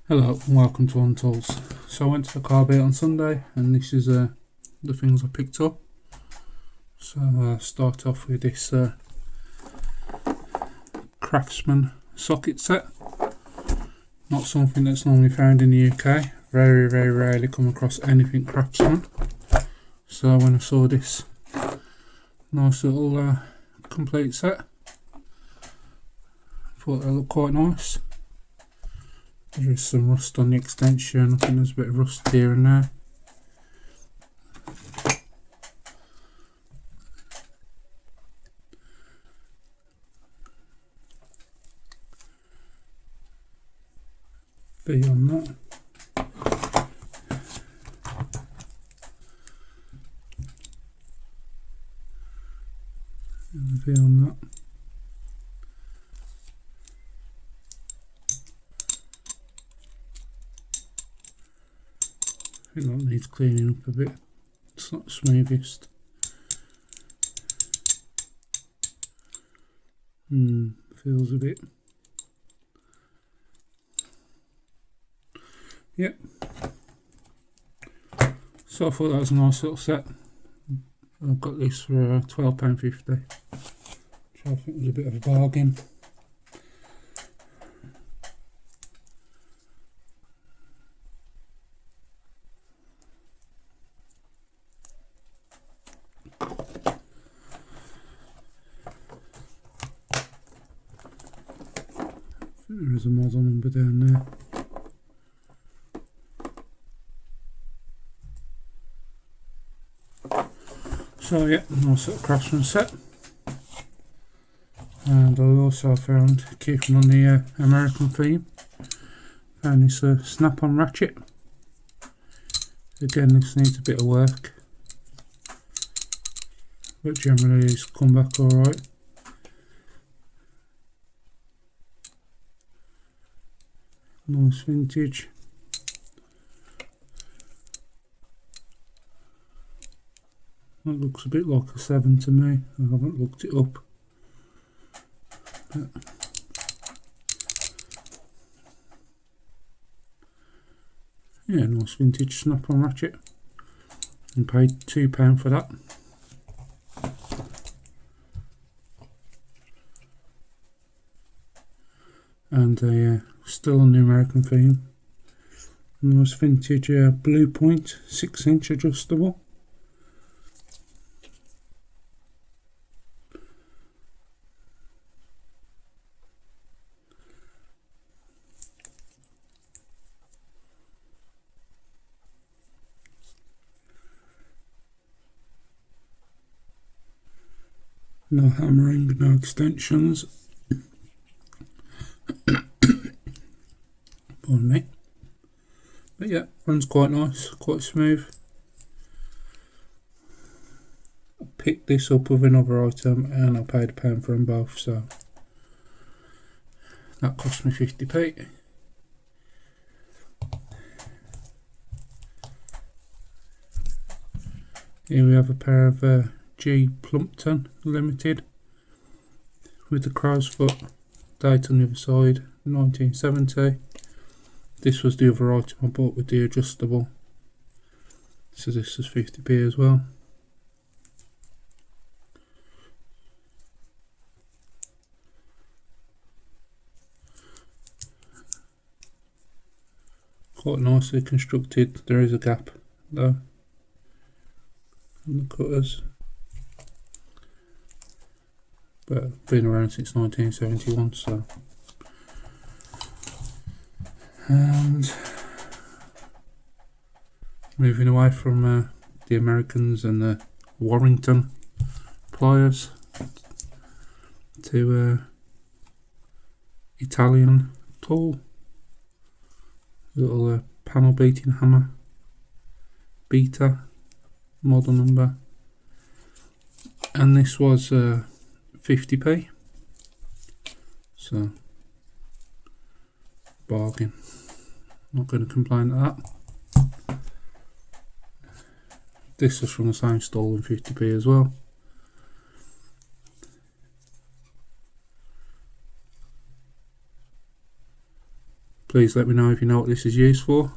Hello and welcome to On Tools. So I went to the car beat on Sunday and this is the things I picked up. So I'll start off with this Craftsman socket set. Not something that's normally found in the UK. Very rarely come across anything Craftsman. So when I saw this nice little complete set, I thought they looked quite nice. There is some rust on the extension. I think there's a bit of rust here and there. V on that. And a V on that. I think that needs cleaning up a bit. It's not the smoothest. Feels a bit. Yep. So I thought that was a nice little set. I've got this for £12.50, which I think was a bit of a bargain. There is a model number down there. So yeah, nice little Craftsman set. And I also found, keeping on the American theme, found this snap-on ratchet. Again, this needs a bit of work, but generally it's come back alright. Nice vintage. That looks a bit like a 7 to me. I haven't looked it up. But yeah, nice vintage snap-on ratchet. And paid £2 for that. And still on the American theme. Nice vintage Blue Point 6-inch adjustable. No hammering, no extensions. Pardon me. But yeah, runs quite nice, quite smooth. I picked this up with another item and I paid £1 for them both, so that cost me 50p. Here we have a pair of Plumpton Limited with the crow's foot, date on the other side, 1970. This was the other item I bought with the adjustable, so this is 50p as well. Quite nicely constructed. There is a gap though on the cutters, but been around since 1971, so. And moving away from the Americans and the Warrington pliers to Italian tool, little panel beating hammer, beta, model number, and this was 50p, so bargain. Not going to complain at that. This is from the same stall in 50p as well. Please let me know if you know what this is used for.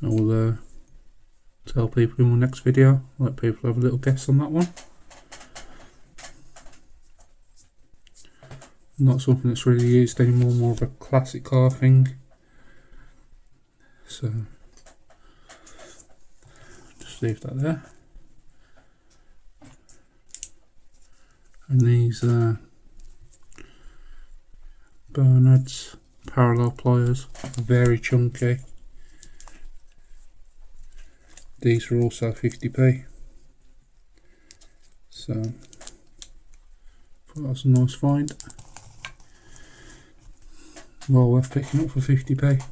I will tell people in my next video, let people have a little guess on that one. Not something that's really used anymore, more of a classic car thing. So just leave that there. And these Bonuts parallel pliers, very chunky. These are also 50p. So thought that was a nice find. Well worth picking up for 50p.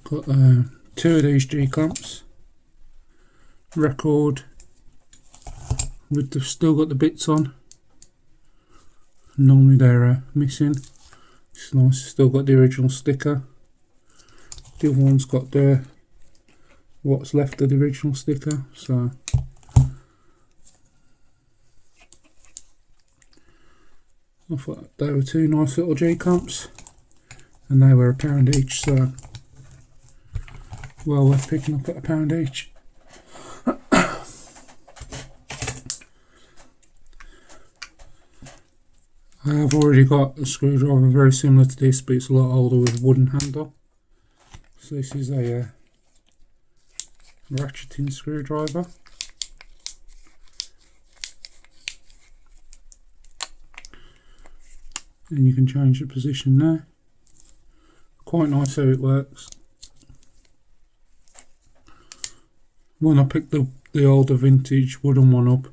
Got 2 of these G-clamps. Record. They've still got the bits on. Normally they're missing. It's nice, still got the original sticker. The other one's got the what's left of the original sticker, so I thought they were 2 nice little G-clamps, and they were £1 each, so well worth picking up at £1 each. I have already got a screwdriver very similar to this, but it's a lot older with a wooden handle. So this is a ratcheting screwdriver. And you can change the position there. Quite nice how it works. When I picked the older vintage wooden one up,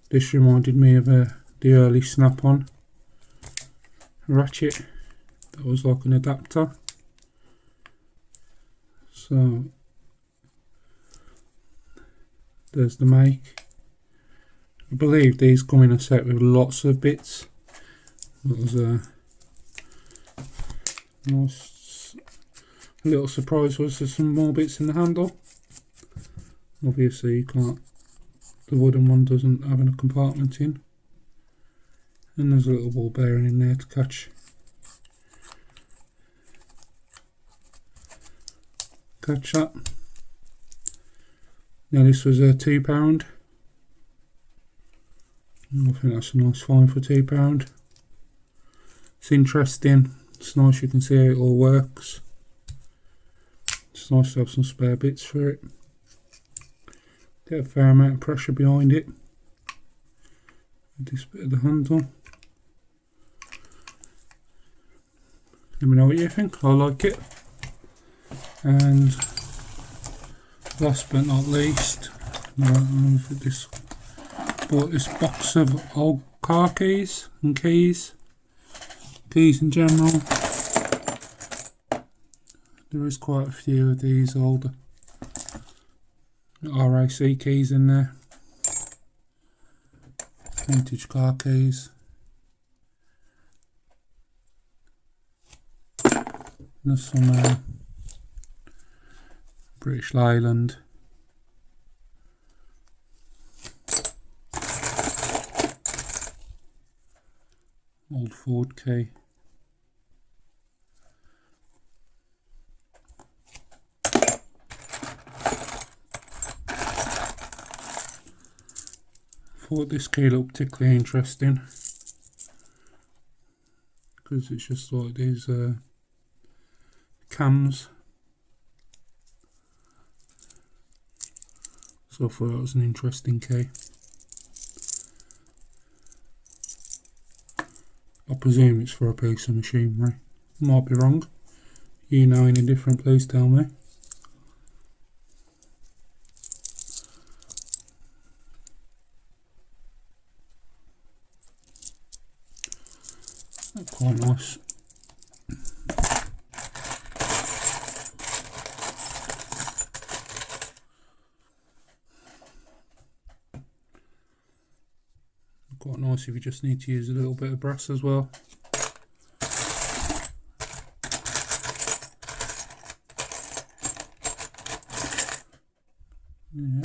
this reminded me of the early snap-on ratchet that was like an adapter. So there's the make. I believe these come in a set with lots of bits. That was a nice little surprise, was there some more bits in the handle. Obviously you can't, the wooden one doesn't have a compartment in. And there's a little ball bearing in there to catch that. Now this was £2. I think that's a nice find for £2. It's interesting, it's nice, you can see how it all works. It's nice to have some spare bits for it. Get a fair amount of pressure behind it with this bit of the handle. Let me know what you think, I like it. And last but not least, bought this box of old car keys and keys in general. There is quite a few of these old RAC keys in there, vintage car keys. There's some British Leyland. Old Ford key. Thought this key looked particularly interesting because it's just like these cams. So I thought it was an interesting key. I presume it's for a piece of machinery. Might be wrong. You know any different, please tell me. That's quite nice. Quite nice if you just need to use a little bit of brass as well. Yeah.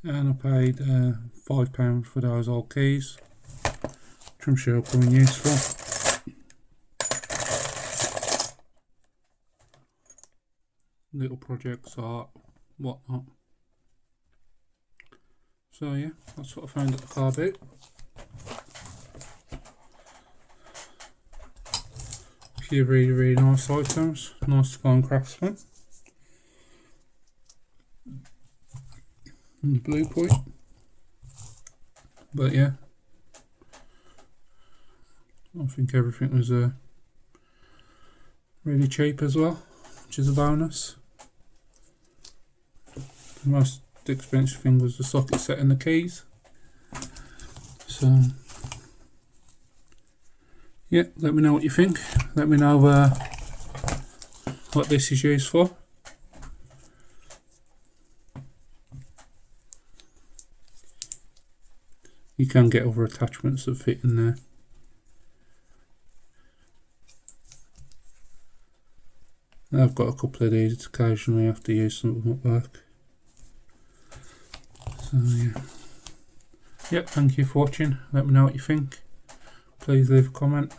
and I paid £5 for those old keys, which I'm sure will come in useful. Little projects, art, whatnot. So yeah, that's what I found at the car boot. A few really nice items, nice to find Craftsman. And the blue point. But yeah, I think everything was really cheap as well, which is a bonus. The most expensive thing was the socket set and the keys. So yeah, let me know what you think. Let me know what this is used for. You can get other attachments that fit in there. I've got a couple of these. Occasionally I have to use some of them at work. So yeah. Yep, thank you for watching. Let me know what you think. Please leave a comment.